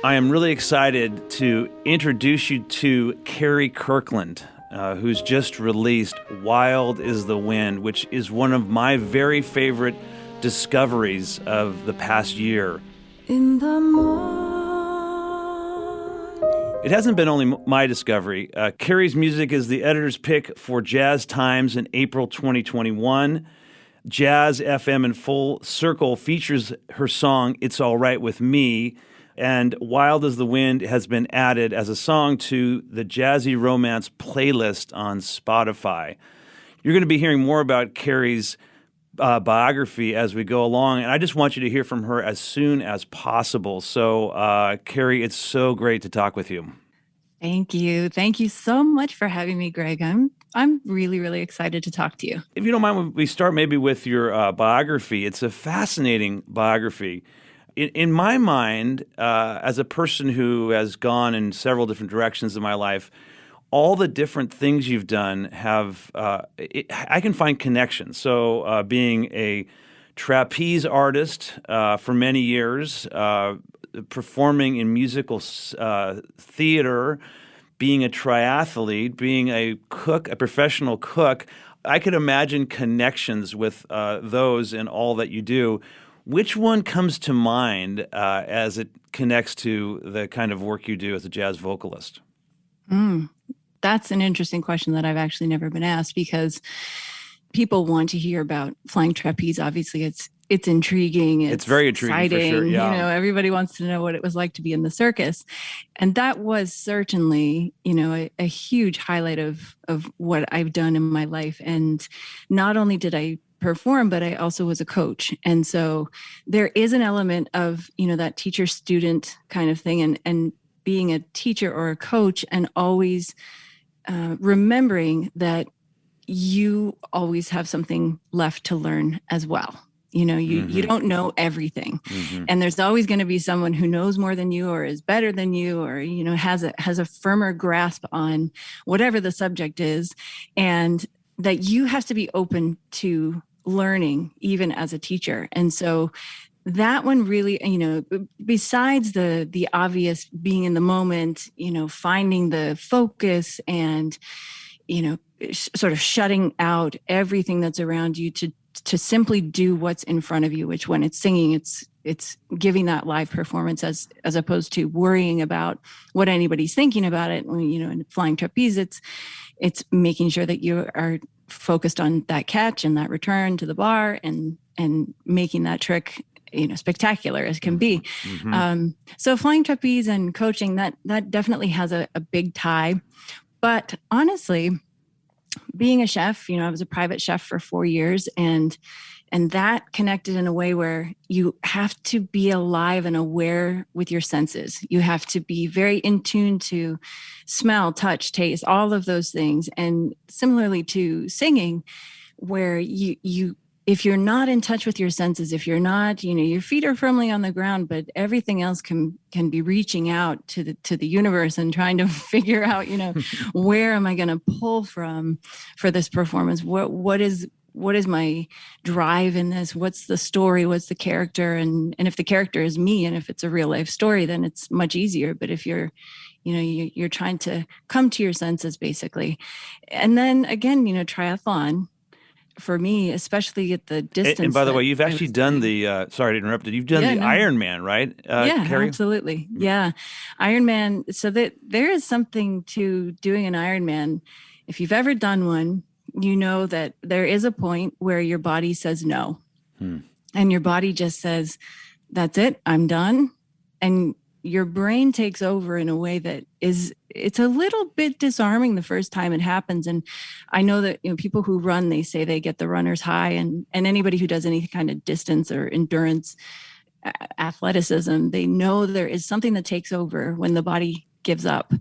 I am really excited to introduce you to Kari Kirkland, who's just released Wild is the Wind, which is one of my very favorite discoveries of the past year. In the morning. It hasn't been only my discovery. Kari's music is the editor's pick for Jazz Times in April 2021. Jazz FM in Full Circle features her song It's All Right With Me, and Wild as the Wind has been added as a song to the Jazzy Romance playlist on Spotify. You're going to be hearing more about Kari's biography as we go along, and I just want you to hear from her as soon as possible. So, Kari, it's so great to talk with you. Thank you. Thank you so much for having me, Greg. I'm really, really excited to talk to you. If you don't mind, we start maybe with your biography. It's a fascinating biography. In my mind, as a person who has gone in several different directions in my life, all the different things you've done have, I can find connections. So being a trapeze artist for many years, performing in musical theater, being a triathlete, being a cook, a professional cook, I could imagine connections with those in all that you do. Which one comes to mind as it connects to the kind of work you do as a jazz vocalist? That's an interesting question that I've actually never been asked, because people want to hear about flying trapeze. Obviously, it's intriguing. It's very intriguing, exciting. For sure. Yeah. You know, everybody wants to know what it was like to be in the circus, and that was certainly, a huge highlight of what I've done in my life. And not only did I perform, but I also was a coach. And so there is an element of, that teacher-student kind of thing, and being a teacher or a coach, and always remembering that you always have something left to learn as well. You don't know everything. Mm-hmm. And there's always going to be someone who knows more than you, or is better than you, or, has a firmer grasp on whatever the subject is. And that you have to be open to learning, even as a teacher. And so that one really, besides the obvious being in the moment, finding the focus and, sort of shutting out everything that's around you to simply do what's in front of you, which when it's singing, it's giving that live performance as opposed to worrying about what anybody's thinking about it. In flying trapeze, it's making sure that you are focused on that catch and that return to the bar and making that trick, spectacular as can be. Mm-hmm. So flying trapeze and coaching, that definitely has a big tie. But honestly, being a chef, I was a private chef for 4 years, and that connected in a way where you have to be alive and aware with your senses. You have to be very in tune to smell, touch, taste, all of those things. And similarly to singing, where you if you're not in touch with your senses, if you're not, your feet are firmly on the ground, but everything else can be reaching out to the universe and trying to figure out, where am I going to pull from for this performance? What is my drive in this? What's the story? What's the character? And if the character is me, and if it's a real life story, then it's much easier. But if you're trying to come to your senses, basically. And then again, triathlon, for me, especially at the distance. And by the way, you've actually done the, sorry to interrupt you, you've done the Ironman, right? Yeah, Kari? Absolutely. Yeah. Ironman. So that there is something to doing an Ironman. If you've ever done one, you know that there is a point where your body says no. And your body just says, that's it, I'm done. And your brain takes over in a way that it's a little bit disarming the first time it happens. And I know that, people who run, they say they get the runner's high, and anybody who does any kind of distance or endurance athleticism, they know there is something that takes over when the body gives up.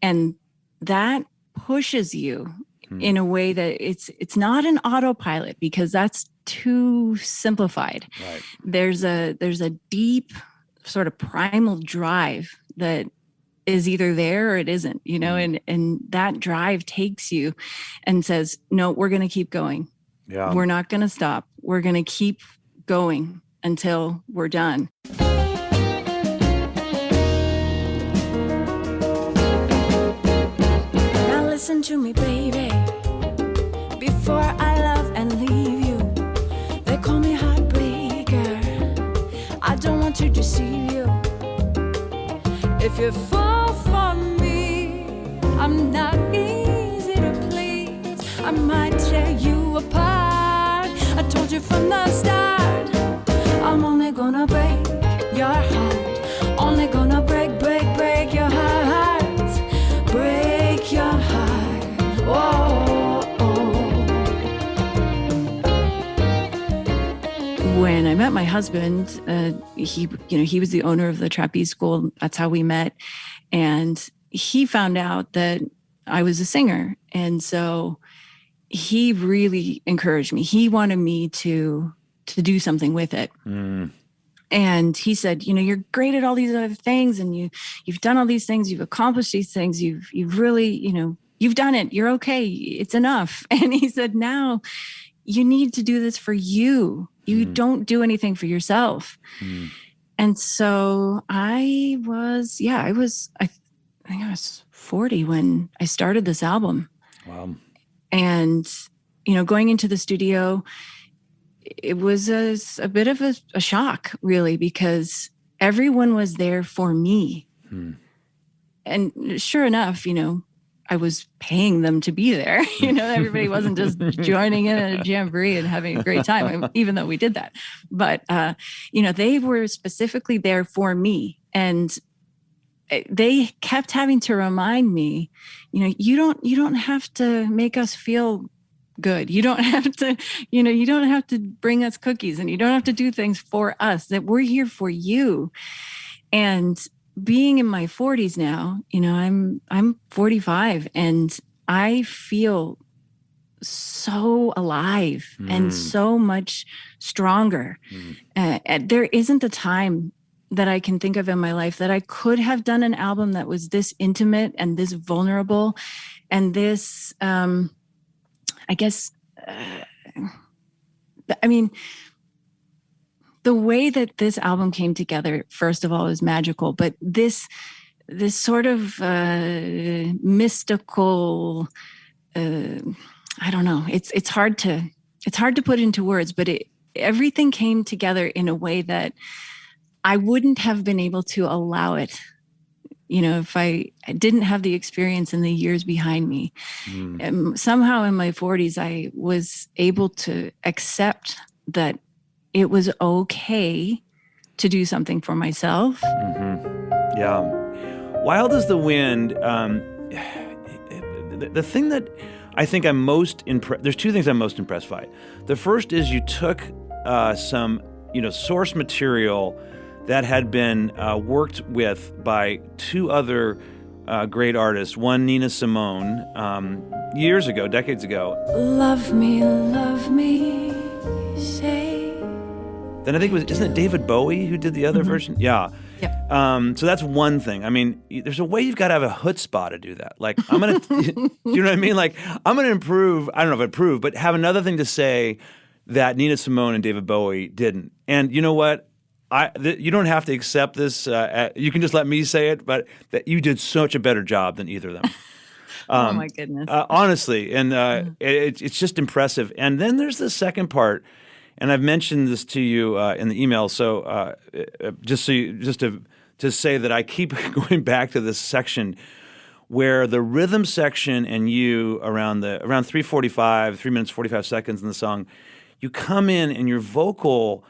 And that pushes you in a way that it's not an autopilot, because that's too simplified. Right. There's a deep sort of primal drive that is either there or it isn't, and that drive takes you and says, no, we're going to keep going. Yeah. We're not going to stop. We're going to keep going until we're done. Listen to me, baby, before I love and leave you. They call me heartbreaker. I don't want to deceive you. If you fall for me, I'm not easy to please. I might tear you apart. I told you from the start, I'm only gonna break your heart. Only gonna break, break, break your heart. Break your heart. Whoa, When I met my husband, he was the owner of the trapeze school. That's how we met. And he found out that I was a singer. And so he really encouraged me. He wanted me to do something with it. And he said, you're great at all these other things, and you've done all these things, you've accomplished these things, you've really, you've done it. You're okay. It's enough. And he said, now you need to do this for you. You don't do anything for yourself. And so I think I was 40 when I started this album. Wow. And, going into the studio, it was a bit of a shock, really, because everyone was there for me. And sure enough, I was paying them to be there. Everybody wasn't just joining in at a jamboree and having a great time, even though we did that. But, they were specifically there for me. And they kept having to remind me, you don't have to make us feel good. You don't have to, you don't have to bring us cookies, and you don't have to do things for us, that we're here for you. And being in my 40s now, I'm 45, and I feel so alive and so much stronger. There isn't a time that I can think of in my life that I could have done an album that was this intimate and this vulnerable and this, the way that this album came together, first of all, is magical. But this sort of mystical, I don't know. It's hard to put into words, but everything came together in a way that I wouldn't have been able to allow it, if I didn't have the experience in the years behind me. Somehow in my 40s, I was able to accept that it was okay to do something for myself. Yeah. Wild as the Wind. The thing that I think I'm most impressed, there's two things I'm most impressed by. The first is you took some, source material that had been worked with by two other great artists. One, Nina Simone, years ago, decades ago. love me, say. Then I think isn't it David Bowie who did the other version? Yeah. Yep. So that's one thing. I mean, there's a way you've got to have a chutzpah to do that. Like, I'm going to, you know what I mean? Like, I'm going to improve, I don't know if improve, but have another thing to say that Nina Simone and David Bowie didn't. And you know what? You don't have to accept this. You can just let me say it, but that you did such a better job than either of them. Oh my goodness. Honestly. And it's just impressive. And then there's the second part. And I've mentioned this to you in the email, so just to say that I keep going back to this section where the rhythm section and you around 3:45, 3 minutes 45 seconds in the song, you come in and your vocal,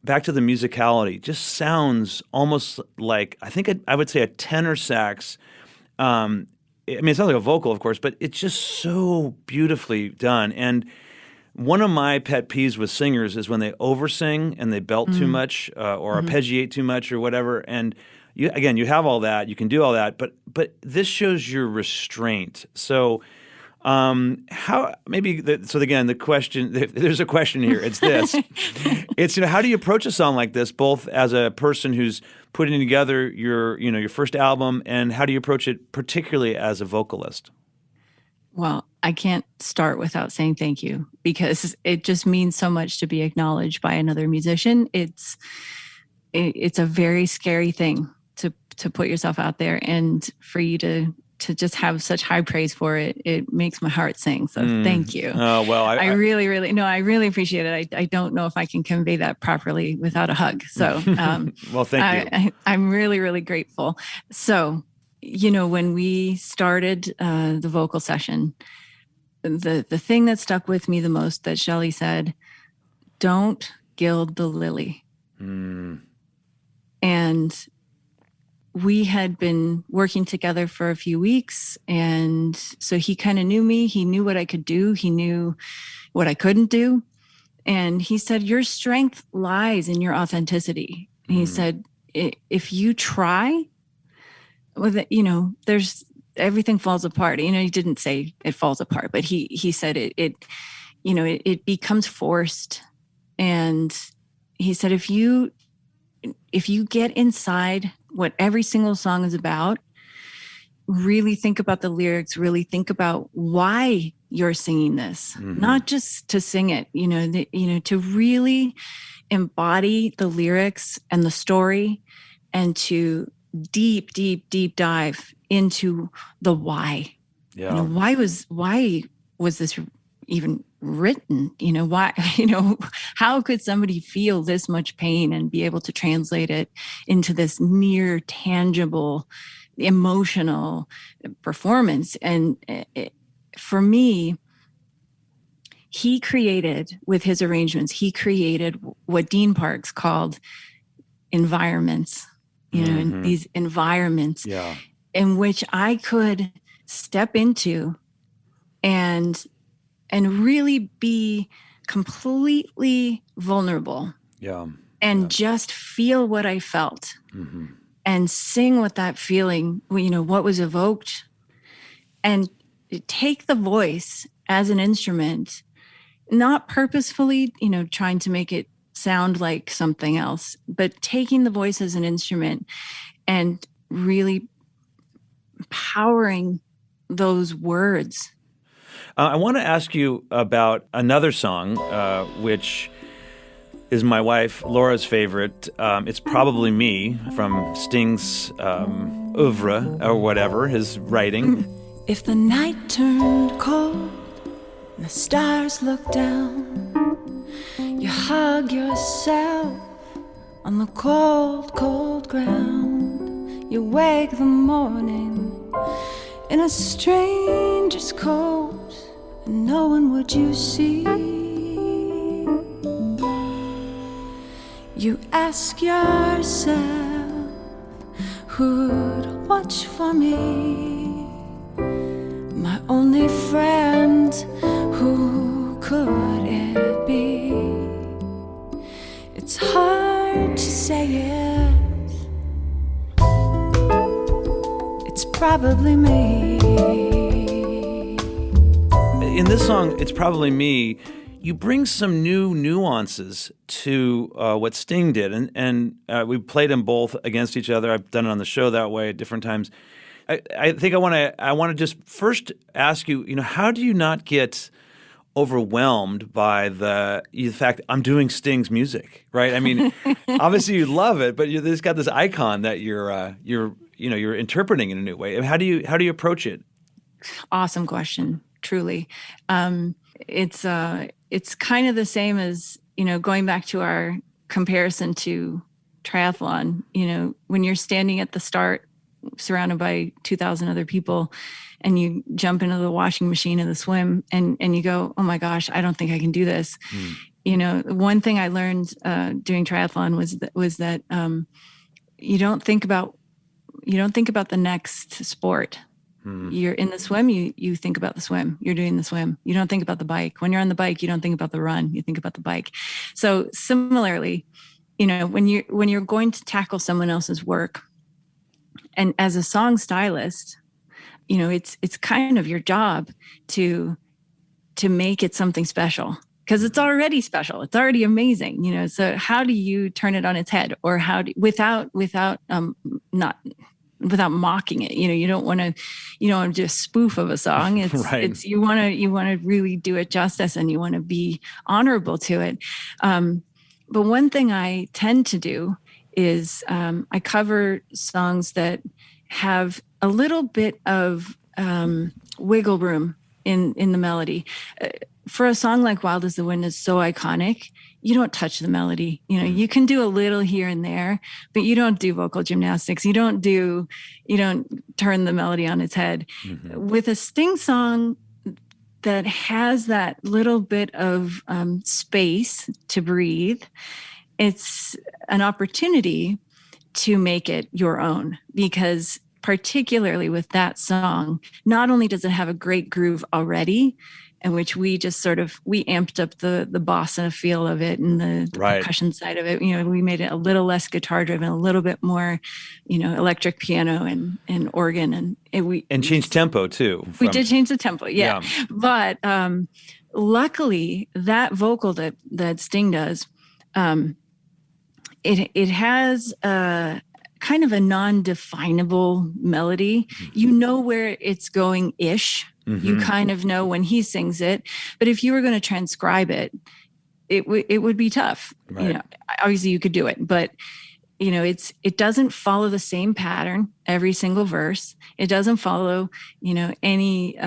back to the musicality, just sounds almost like I would say a tenor sax. It sounds like a vocal, of course, but it's just so beautifully done. And one of my pet peeves with singers is when they oversing and they belt too much or arpeggiate too much or whatever. And you have all that, you can do all that, but this shows your restraint. So the question, there's a question here. It's this. It's how do you approach a song like this, both as a person who's putting together your first album, and how do you approach it particularly as a vocalist? Well, I can't start without saying thank you, because it just means so much to be acknowledged by another musician. It's a very scary thing to put yourself out there, and for you to to just have such high praise for it, it makes my heart sing. So thank you. Oh, well, I really, really, no, I really appreciate it. I don't know if I can convey that properly without a hug. So, well, thank you. I'm really, really grateful. So, you know, when we started the vocal session, the thing that stuck with me the most that Shelley said, don't gild the lily. And we had been working together for a few weeks. And so he kind of knew me. He knew what I could do. He knew what I couldn't do. And he said, your strength lies in your authenticity. And he said, if you try with it, you know, there's everything falls apart. You know, he didn't say it falls apart, but he said it becomes forced. And he said, if you get inside what every single song is about, really think about the lyrics, really think about why you're singing this, not just to sing it, to really embody the lyrics and the story and to deep, deep, deep dive into the why. Yeah. You know, why was this even written? You know, why, how could somebody feel this much pain and be able to translate it into this near tangible, emotional performance? And for me, he created, with his arrangements, he created what Dean Parks called environments, and these environments in which I could step into and really be completely vulnerable and just feel what I felt and sing with that feeling, what was evoked, and take the voice as an instrument, not purposefully, trying to make it sound like something else, but taking the voice as an instrument and really powering those words. I want to ask you about another song, which is my wife Laura's favorite. It's Probably Me, from Sting's oeuvre or whatever, his writing. If the night turned cold and the stars looked down, you hug yourself on the cold, cold ground. You wake the morning in a stranger's coat, and no one would you see. You ask yourself, who'd watch for me? My only friend, who could it be? It's hard to say it. It's probably me. In this song, It's Probably Me, you bring some new nuances to what Sting did. And we played them both against each other. I've done it on the show that way at different times. I think I want to just first ask you, how do you not get overwhelmed by the fact I'm doing Sting's music, right? I mean, obviously you love it, but there's got this icon that you're interpreting in a new way. How do you approach it? Awesome question, truly. It's kind of the same as, going back to our comparison to triathlon. When you're standing at the start, surrounded by 2,000 other people, and you jump into the washing machine and the swim, and you go, oh my gosh, I don't think I can do this. One thing I learned doing triathlon was that you don't think about the next sport. You're in the swim, you think about the swim. You're doing the swim. You don't think about the bike. When you're on the bike, you don't think about the run. You think about the bike. So similarly, when you're going to tackle someone else's work, and as a song stylist, it's kind of your job to make it something special, because it's already special. It's already amazing. So how do you turn it on its head, or without mocking it? You don't want to do a spoof of a song. It's right. It's you want to really do it justice, and you want to be honorable to it. But one thing I tend to do is I cover songs that have a little bit of wiggle room in the melody. For a song like Wild as the Wind is so iconic, you don't touch the melody. You know, you can do a little here and there, but you don't do vocal gymnastics. You don't turn the melody on its head. With a Sting song that has that little bit of space to breathe, it's an opportunity to make it your own, because particularly with that song, not only does it have a great groove already, in which we just we amped up the bossa feel of it and the percussion side of it. You know, we made it a little less guitar driven, a little bit more, you know, electric piano and organ, and changed tempo too. We did change the tempo, yeah. But luckily, that vocal that Sting does, it has a kind of a non-definable melody. You know where it's going ish. You kind of know when he sings it, but if you were going to transcribe it, it would be tough. Right. You know, obviously you could do it, but you know, it doesn't follow the same pattern every single verse. It doesn't follow, you know, any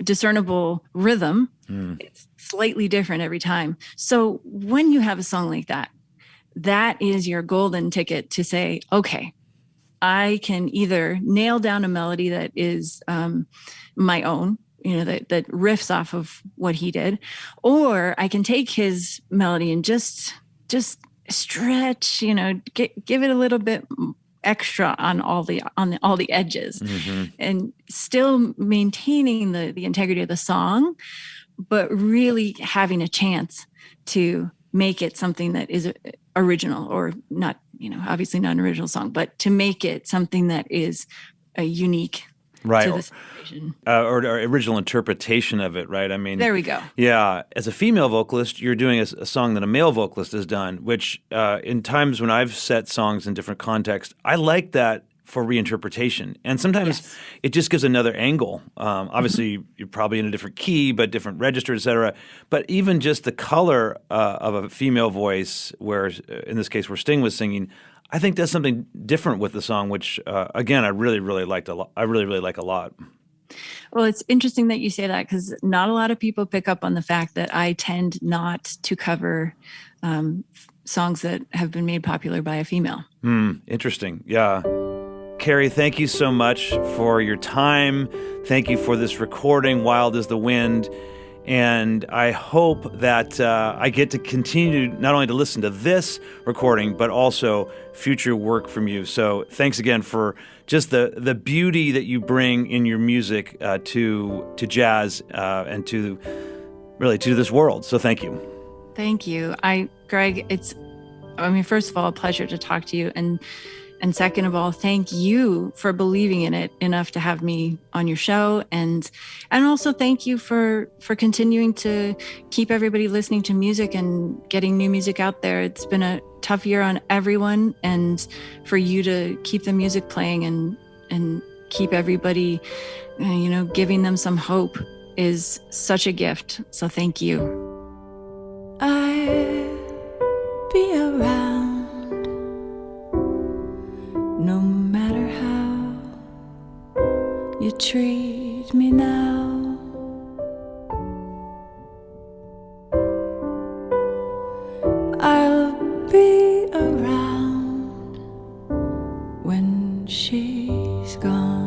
discernible rhythm. It's slightly different every time. So when you have a song like that, that is your golden ticket to say, okay, I can either nail down a melody that is my own, you know, that riffs off of what he did, or I can take his melody and just stretch, you know, give it a little bit extra on all the edges, and still maintaining the integrity of the song, but really having a chance to make it something that is original, or not, you know, obviously not an original song, but to make it something that is a unique to the situation. Or original interpretation of it, right? I mean, there we go. Yeah. As a female vocalist, you're doing a song that a male vocalist has done, which in times when I've set songs in different contexts, I like that for reinterpretation. And sometimes it just gives another angle. Obviously, you're probably in a different key, but different register, et cetera. But even just the color of a female voice, where in this case where Sting was singing, I think that's something different with the song, which, again, I really, really liked a lot. I really, really like a lot. Well, it's interesting that you say that, because not a lot of people pick up on the fact that I tend not to cover songs that have been made popular by a female. Interesting. Yeah. Kari, thank you so much for your time. Thank you for this recording, Wild as the Wind. And I hope that I get to continue not only to listen to this recording, but also future work from you. So thanks again for just the beauty that you bring in your music to jazz and to this world. So thank you. Thank you. Greg, it's, first of all, a pleasure to talk to you. And second of all, thank you for believing in it enough to have me on your show. And also thank you for continuing to keep everybody listening to music and getting new music out there. It's been a tough year on everyone. And for you to keep the music playing and keep everybody, giving them some hope is such a gift. So thank you. I'll be around. No matter how you treat me now, I'll be around when she's gone.